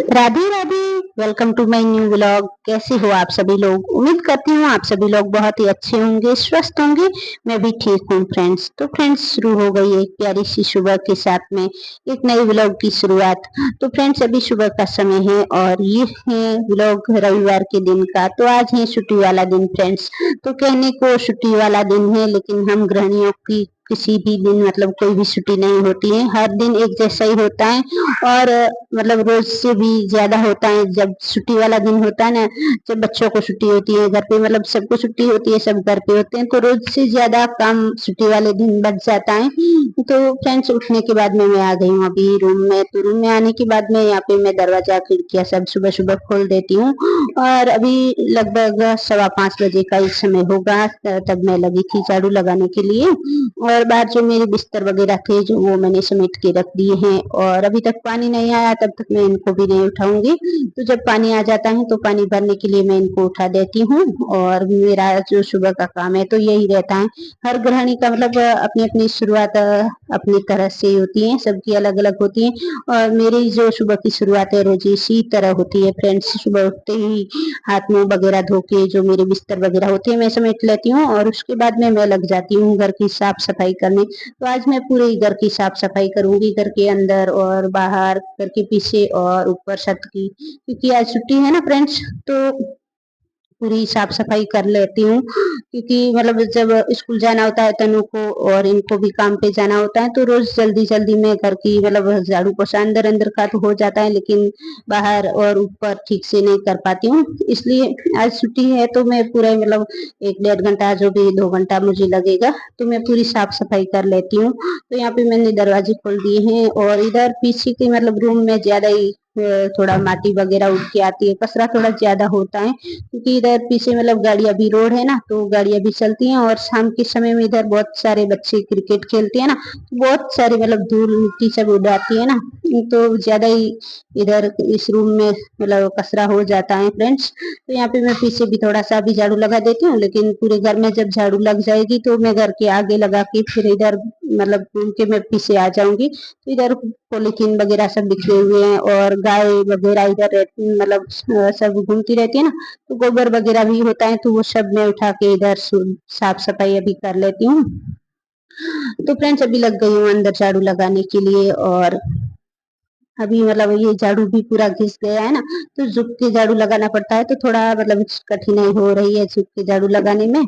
Radhe Radhe. Welcome to my new vlog. कैसे हो आप सभी लोग? उम्मीद करती हूँ आप सभी लोग बहुत ही अच्छे होंगे, स्वस्थ होंगे। मैं भी ठीक हूँ फ्रेंड्स। तो फ्रेंड्स, शुरू हो गई एक प्यारी सी सुबह के साथ में एक नए व्लॉग की शुरुआत। तो फ्रेंड्स, अभी सुबह का समय है और ये है व्लॉग रविवार के दिन का। तो आज है छुट्टी वाला दिन फ्रेंड्स। तो कहने को छुट्टी वाला दिन है, लेकिन हम गृहिणियों की किसी भी दिन मतलब कोई भी छुट्टी नहीं होती है। हर दिन एक जैसा ही होता है और मतलब रोज से भी ज्यादा होता है जब छुट्टी वाला दिन होता है ना। जब बच्चों को छुट्टी होती है घर पे, मतलब सबको छुट्टी होती है, सब घर पे होते हैं, तो रोज से ज्यादा काम छुट्टी वाले दिन बढ़ जाता है। तो फ्रेंड्स, उठने के बाद में मैं आ गई हूँ अभी रूम में। तो रूम में आने के बाद में यहाँ पे मैं दरवाजा खिड़कियाँ सब सुबह सुबह खोल देती हूँ। और अभी लगभग 5:15 बजे का ही समय होगा, तब मैं लगी थी झाड़ू लगाने के लिए। और बाहर जो मेरे बिस्तर वगैरह थे जो वो मैंने समेट के रख दिए हैं। और अभी तक पानी नहीं आया, तब तक मैं इनको भी नहीं उठाऊंगी। तो जब पानी आ जाता है तो पानी भरने के लिए मैं इनको उठा देती हूँ। और मेरा जो सुबह का काम है तो यही रहता है। हर गृहिणी का मतलब अपनी अपनी शुरुआत अपनी तरह से होती है, सबकी अलग अलग होती है। और मेरी जो सुबह की शुरुआत है रोज इसी तरह होती है फ्रेंड्स। सुबह उठते ही हाथ मुंह वगैरह धो के जो मेरे बिस्तर वगैरह होते हैं मैं समेट लेती हूँ, और उसके बाद में मैं लग जाती हूँ घर की साफ सफाई करने। तो आज मैं पूरे घर की साफ सफाई करूंगी, घर के अंदर और बाहर, घर के पीछे और ऊपर छत की, क्योंकि आज छुट्टी है ना फ्रेंड्स। तो पूरी साफ सफाई कर लेती हूँ, क्योंकि मतलब जब स्कूल जाना होता है तनु को और इनको भी काम पे जाना होता है, तो रोज जल्दी जल्दी में घर की मतलब झाड़ू पोछा अंदर अंदर का तो हो जाता है, लेकिन बाहर और ऊपर ठीक से नहीं कर पाती हूँ। इसलिए आज छुट्टी है तो मैं पूरा मतलब 1-1.5 घंटा, जो भी 2 घंटा मुझे लगेगा, तो मैं पूरी साफ सफाई कर लेती हूँ। तो यहाँ पे मैंने दरवाजे खोल दिए हैं, और इधर पीछे के मतलब रूम में ज्यादा ही थोड़ा माटी वगैरह उड़ के आती है, कचरा थोड़ा ज्यादा होता है, क्योंकि इधर पीछे मतलब गाड़ियां भी, रोड है ना, तो गाड़ियां भी चलती हैं। और शाम के समय में इधर बहुत सारे बच्चे क्रिकेट खेलते हैं ना, तो बहुत सारी मतलब धूल मिट्टी सब उड़ाती है ना, तो ज्यादा ही इधर इस रूम में मतलब कचरा हो जाता है फ्रेंड्स। तो यहाँ पे मैं पीछे भी थोड़ा सा भी झाड़ू लगा देती हूँ, लेकिन पूरे घर में जब झाड़ू लग जाएगी तो मैं घर के आगे लगा के फिर इधर मतलब घूम के मैं पीछे आ जाऊंगी। तो इधर पॉलीथीन वगैरह सब बिखरे हुए हैं, और गाय वगैरह इधर रहती मतलब सब घूमती रहती है ना, तो गोबर वगैरह भी होता है, तो वो सब मैं उठा के इधर साफ सफाई अभी कर लेती हूँ। तो फ्रेंड्स, अभी लग गई हूँ अंदर झाड़ू लगाने के लिए। और अभी मतलब ये झाड़ू भी पूरा घिस गया है ना, तो झुक के झाड़ू लगाना पड़ता है, तो थोड़ा मतलब कठिनाई हो रही है झुक के झाड़ू लगाने में।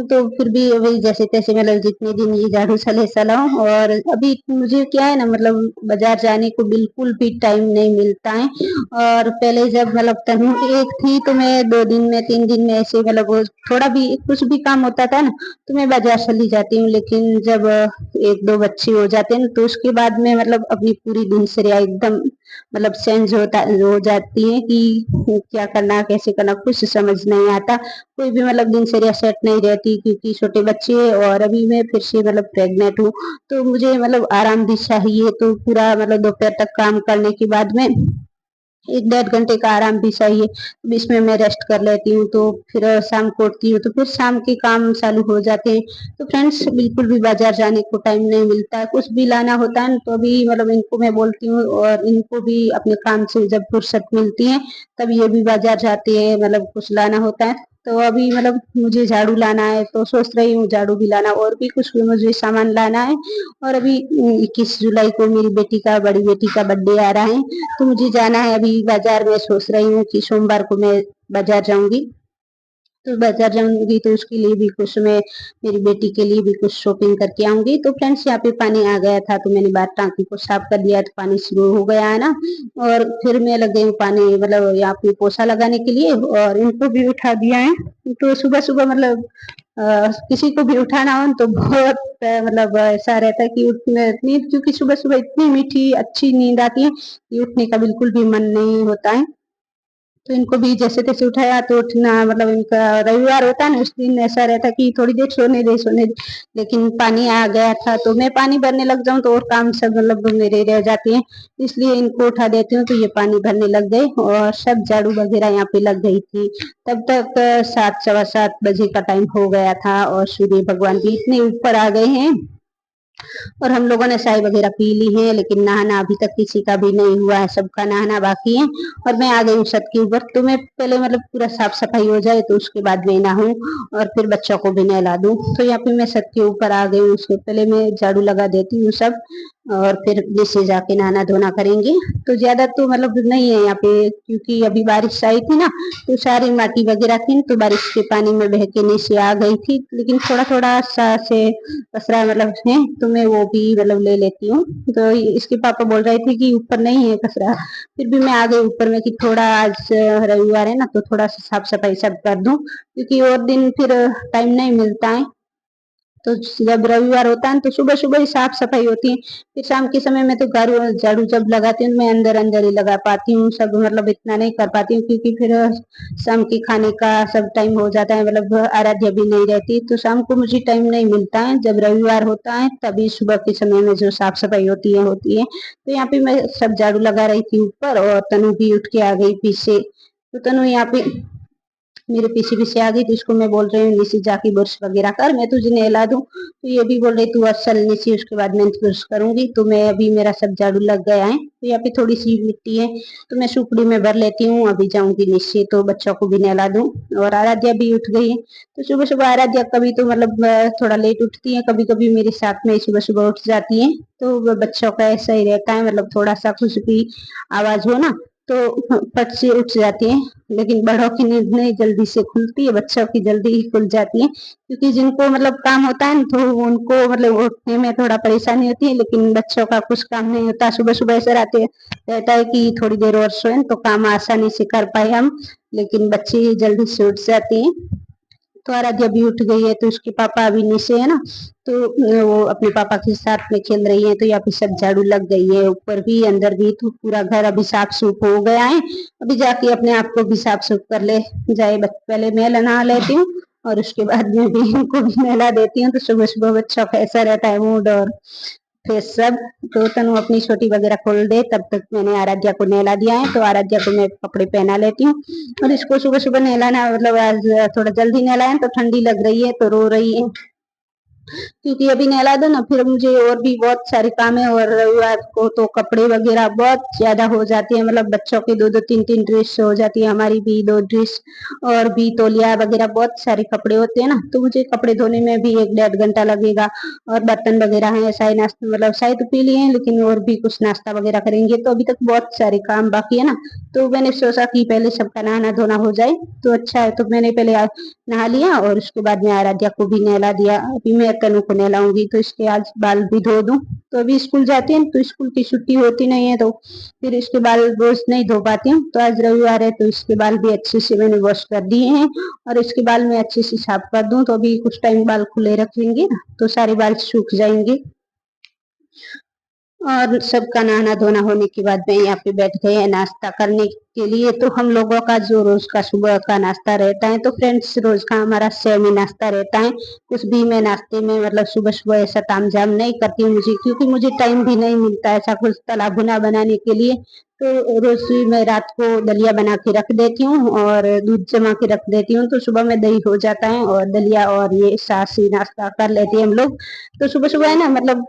तो फिर भी अभी जैसे तैसे मतलब जितने दिन ये झाड़ू चले चलाऊं। और अभी मुझे क्या है ना, मतलब बाजार जाने को बिल्कुल भी टाइम नहीं मिलता है। और पहले जब मतलब तनु एक थी तो मैं 2 दिन में 3 दिन में ऐसे मतलब वो थोड़ा भी कुछ भी काम होता था ना, तो मैं बाजार चली जाती हूँ। लेकिन जब 1-2 बच्चे हो जाते हैं तो उसके बाद में मतलब अपनी पूरी दिनचर्या एकदम मतलब चेंज हो जाती है कि क्या करना कैसे करना कुछ समझ नहीं आता। कोई भी मतलब दिनचर्या सेट नहीं रहती, क्योंकि छोटे बच्चे और अभी मैं फिर से मतलब प्रेग्नेंट हूँ, तो मुझे मतलब आराम भी चाहिए। तो पूरा मतलब दोपहर तक काम करने के बाद में 1-1.5 घंटे का आराम भी चाहिए, बीच में मैं रेस्ट कर लेती हूँ। तो फिर शाम को उठती हूँ तो फिर शाम के काम चालू हो जाते हैं। तो फ्रेंड्स, बिल्कुल भी बाजार जाने को टाइम नहीं मिलता है, कुछ भी लाना होता है तो अभी मतलब इनको मैं बोलती हूँ, और इनको भी अपने काम से जब फुर्सत मिलती है तब ये भी बाजार जाते हैं, मतलब कुछ लाना होता है। तो अभी मतलब मुझे झाड़ू लाना है, तो सोच रही हूँ झाड़ू भी लाना, और भी कुछ मुझे सामान लाना है। और अभी 21 जुलाई को मेरी बेटी का, बड़ी बेटी का बर्थडे आ रहा है, तो मुझे जाना है अभी बाजार में। सोच रही हूँ कि सोमवार को मैं बाजार जाऊंगी। तो बाजार जाऊंगी तो उसके लिए भी कुछ मैं, मेरी बेटी के लिए भी कुछ शॉपिंग करके आऊंगी। तो फ्रेंड्स, यहाँ पे पानी आ गया था तो मैंने बाहर टांकी को साफ कर दिया, तो पानी शुरू हो गया है ना। और फिर मैं लग गई हूँ पानी मतलब यहाँ पे पोछा लगाने के लिए, और इनको भी उठा दिया है। तो सुबह सुबह मतलब किसी को भी उठाना हो तो बहुत मतलब ऐसा रहता है कि उठने नींद, क्योंकि सुबह सुबह इतनी मीठी अच्छी नींद आती है कि उठने का बिल्कुल भी मन नहीं होता है। तो इनको भी जैसे तैसे उठाया, तो उठना मतलब इनका रविवार होता है ना, उस दिन ऐसा रहता कि थोड़ी देर सोने दे। लेकिन पानी आ गया था तो मैं पानी भरने लग जाऊं तो और काम सब मतलब मेरे रह जाते हैं, इसलिए इनको उठा देती हूँ। तो ये पानी भरने लग गए और सब झाड़ू वगैरह यहाँ पे लग गई थी। तब तक 7, 7:15 बजे का टाइम हो गया था, और सूर्य भगवान भी इतने ऊपर आ गए हैं और हम लोगों ने चाय वगैरह पी ली है, लेकिन नहाना अभी तक किसी का भी नहीं हुआ है, सबका नहाना बाकी है। और मैं आ गई हूँ छत के ऊपर, तो मैं पहले मतलब पूरा साफ सफाई हो जाए तो उसके बाद मैं नहाऊं और फिर बच्चों को भी नहला दूं। तो यहाँ पे मैं छत के ऊपर आ गई हूँ, उसके पहले मैं झाड़ू लगा देती हूँ सब, और फिर नीचे जाके नहाना धोना करेंगे। तो ज्यादा तो मतलब नहीं है यहाँ पे, क्योंकि अभी बारिश आई थी ना, तो सारी माटी वगैरह थी, तो बारिश के पानी में बह के नीचे आ गई थी, लेकिन थोड़ा थोड़ा सा से कचरा मतलब है तो मैं वो भी मतलब ले लेती हूँ। तो इसके पापा बोल रहे थे कि ऊपर नहीं है कचरा, फिर भी मैं आ गई ऊपर में कि थोड़ा आज रविवार है ना, तो थोड़ा सा साफ सफाई सब कर दूं, क्योंकि और दिन फिर टाइम नहीं मिलता है। तो जब रविवार होता है तो सुबह सुबह ही साफ सफाई होती है, फिर शाम के समय में तो घर झाड़ू जब लगाती हूँ मैं अंदर अंदर ही लगा पाती हूँ सब, मतलब इतना नहीं कर पाती हूँ, क्योंकि फिर शाम के खाने का सब टाइम हो जाता है, मतलब आराध्या भी नहीं रहती, तो शाम को मुझे टाइम नहीं मिलता है। जब रविवार होता है तभी सुबह के समय में जो साफ सफाई होती है। तो यहाँ पे मैं सब झाड़ू लगा रही थी ऊपर, और तनु भी उठ के आ गई पीछे। तो तनु यहाँ पे मेरे पीछे पीछे आ गई, तो इसको मैं बोल रही हूँ नीचे जाके ब्रश वगैरह कर, मैं तुझे नहला दूं, तो ये भी बोल रही तू आज चल नीचे, उसके बाद मैं ब्रश करूंगी। तो मैं अभी मेरा सब झाड़ू लग गया है, तो यहाँ पे थोड़ी सी मिट्टी है, तो मैं सुपड़ी में भर लेती हूँ, अभी जाऊंगी नीचे तो बच्चों को भी नहला दूं। और आराध्या भी उठ गई है, तो सुबह सुबह आराध्या कभी तो मतलब थोड़ा लेट उठती है, कभी कभी मेरे साथ में सुबह सुबह उठ जाती है। तो बच्चों का ऐसा ही रहता है, मतलब थोड़ा सा कुछ भी आवाज हो ना तो फट से उठ जाती है, लेकिन बड़ों की नींद नहीं जल्दी से खुलती है, बच्चों की जल्दी ही खुल जाती है, क्योंकि जिनको मतलब काम होता है तो उनको मतलब उठने में थोड़ा परेशानी होती है, लेकिन बच्चों का कुछ काम नहीं होता। सुबह सुबह ऐसे रहता है कि थोड़ी देर और सोए तो काम आसानी से कर पाए हम, लेकिन बच्चे जल्दी से उठ जाते हैं। तो आराध्या भी उठ गई है, तो उसके पापा अभी नीचे है ना, तो वो अपने पापा के साथ में खेल रही है। तो यहाँ पे सब झाड़ू लग गई है, ऊपर भी अंदर भी, तो पूरा घर अभी साफ सुफ हो गया है। अभी जाके अपने आप को भी साफ सुफ कर ले जाए, पहले मैं नहा लेती हूँ और उसके बाद में भी इनको भी नहला देती हूँ। तो सुबह सुबह बच्चों का ऐसा रहता है मूड और फिर सब। तो तनु अपनी छोटी वगैरह खोल दे, तब तक मैंने आराध्या को नहला दिया है, तो आराध्या को मैं कपड़े पहना लेती हूँ। और इसको सुबह सुबह नहलाना मतलब आज थोड़ा जल्दी नहलाया तो ठंडी लग रही है, तो रो रही है, क्योंकि अभी नहला दो ना फिर मुझे और भी बहुत सारे काम है, और रविवार को तो कपड़े वगैरह बहुत ज्यादा हो जाते हैं, मतलब बच्चों के दो दो तीन तीन ड्रेस हो जाती है, हमारी भी दो ड्रेस, और भी तौलिया वगैरह बहुत सारे कपड़े होते हैं ना, तो मुझे कपड़े धोने में भी 1-1.5 घंटा लगेगा। और बर्तन वगैरह है, चाय नाश्ता मतलब चाय तो पी लिए हैं, लेकिन और भी कुछ नाश्ता वगैरह करेंगे, तो अभी तक बहुत सारे काम बाकी है ना। तो मैंने सोचा कि पहले सबका नहाना धोना हो जाए तो अच्छा है, तो मैंने पहले नहा लिया और उसके बाद में आराध्या को भी नहला दिया। अभी मैं तनु को नहलाऊंगी, तो इसके आज बाल भी धो दूं। तो अभी स्कूल जाती है तो स्कूल की छुट्टी होती नहीं है, तो फिर इसके बाल रोज नहीं धो पाती हूँ। तो आज रविवार है तो इसके बाल भी अच्छे से मैंने वॉश कर दिए हैं, और इसके बाल मैं अच्छे से साफ कर दूं, तो अभी कुछ टाइम बाल खुले रखेंगे ना तो सारे बाल सूख जाएंगे। और सबका नहाना धोना होने के बाद में यहाँ पे बैठ गए हैं नाश्ता करने के लिए। तो हम लोगों का जो रोज का सुबह का नाश्ता रहता है, तो फ्रेंड्स रोज का हमारा सेम ही नाश्ता रहता है। कुछ भी मैं नाश्ते में मतलब सुबह सुबह ऐसा तामझाम नहीं करती हूँ, मुझे क्योंकि मुझे टाइम भी नहीं मिलता है ऐसा कुछ तला भुना बनाने के लिए। तो रोज मैं रात को दलिया बना के रख देती हूँ और दूध जमा के रख देती हूँ, तो सुबह में दही हो जाता है, और दलिया और ये सासी नाश्ता कर लेते हैं हम लोग। तो सुबह सुबह है ना, मतलब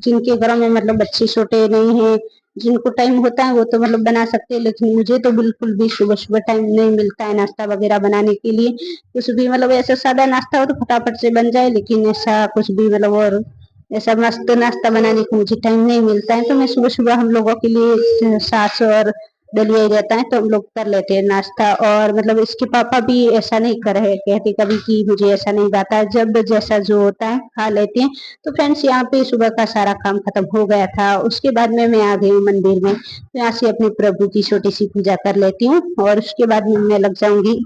जिनके घरों में मतलब बच्चे छोटे नहीं है, जिनको टाइम होता है वो तो मतलब बना सकते हैं, लेकिन मुझे तो बिल्कुल भी सुबह सुबह टाइम नहीं मिलता है नाश्ता वगैरह बनाने के लिए। कुछ भी मतलब ऐसा सादा नाश्ता हो तो फटाफट से बन जाए, लेकिन ऐसा कुछ भी मतलब और ऐसा मस्त नाश्ता बनाने को मुझे टाइम नहीं मिलता है। तो मैं सुबह सुबह हम लोगों के लिए छाछ और दलिया ही रहता है, तो हम लोग कर लेते हैं नाश्ता। और मतलब इसके पापा भी ऐसा नहीं करे कहते कभी कि मुझे ऐसा नहीं आता है, जब जैसा जो होता है खा लेते हैं। तो फ्रेंड्स यहाँ पे सुबह का सारा काम खत्म हो गया था, उसके बाद में मैं आ गई हूँ मंदिर में, तो यहाँ से अपने प्रभु की छोटी सी पूजा कर लेती हूँ, और उसके बाद में मैं लग जाऊंगी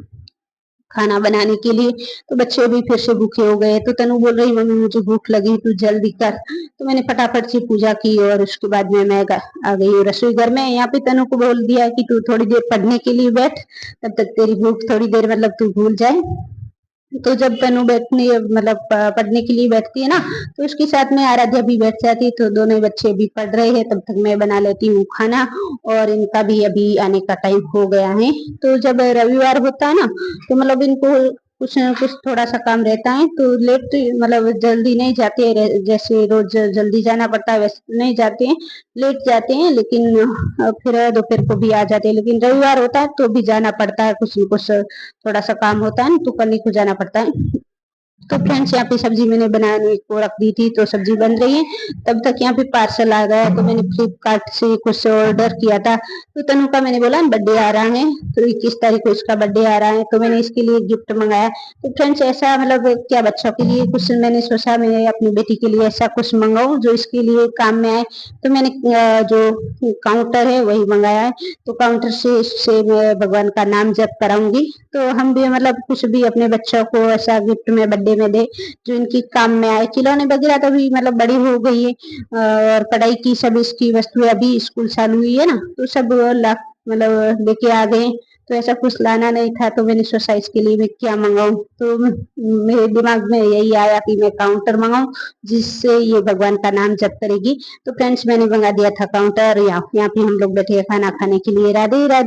खाना बनाने के लिए। तो बच्चे भी फिर से भूखे हो गए, तो तनु बोल रही मम्मी मुझे भूख लगी तू जल्दी कर। तो मैंने फटाफट से पूजा की और उसके बाद में मैं आ गई हूँ रसोई घर में। यहाँ पे तनु को बोल दिया कि तू थोड़ी देर पढ़ने के लिए बैठ, तब तक तेरी भूख थोड़ी देर मतलब तू भूल जाए। तो जब तनु बैठने मतलब पढ़ने के लिए बैठती है ना, तो उसके साथ में आराध्या भी बैठ जाती है, तो दोनों बच्चे भी पढ़ रहे हैं, तब तक मैं बना लेती हूँ खाना, और इनका भी अभी आने का टाइम हो गया है। तो जब रविवार होता है ना, तो मतलब इनको कुछ न कुछ थोड़ा सा काम रहता है तो लेट मतलब जल्दी नहीं जाते हैं, जैसे रोज जल्दी जाना पड़ता है वैसे तो नहीं जाते हैं, लेट जाते हैं, लेकिन फिर दोपहर को भी आ जाते हैं। लेकिन रविवार होता है तो भी जाना पड़ता है, कुछ न कुछ थोड़ा सा काम होता है तो करने को जाना पड़ता है। तो फ्रेंड्स यहाँ पे सब्जी मैंने बनाने को रख दी थी तो सब्जी बन रही है। तब तक यहाँ पे पार्सल आ गया तो मैंने फ्लिपकार्ट से कुछ ऑर्डर किया था। तो तनु का मैंने बोला बर्थडे आ रहा है, तो 21 तारीख को इसका बर्थडे आ रहा है तो मैंने इसके लिए गिफ्ट मंगाया। तो फ्रेंड्स ऐसा मतलब क्या बच्चों के लिए कुछ मैंने सोचा मैं अपनी बेटी के लिए ऐसा कुछ मंगाऊं जो इसके लिए काम में आए। तो मैंने जो काउंटर है वही मंगाया है। तो काउंटर से मैं भगवान का नाम जप कराऊंगी। तो हम भी मतलब कुछ भी अपने बच्चों को ऐसा गिफ्ट में बर्थडे में दे जो इनकी काम में आए। खिलौने वगैरह तो अभी मतलब बड़ी हो गई है, और पढ़ाई की सब इसकी वस्तुएं अभी स्कूल चालू हुई है ना, तो सब मतलब लेके आ गए। तो ऐसा कुछ लाना नहीं था तो मैंने सोचा इसके लिए मैं क्या मंगाऊं। तो मेरे दिमाग में यही आया कि मैं काउंटर मंगाऊं जिससे ये भगवान का नाम जप करेगी। तो फ्रेंड्स मैंने मंगा दिया था काउंटर। यहाँ पे हम लोग बैठे खाना खाने के लिए। राधे राधे।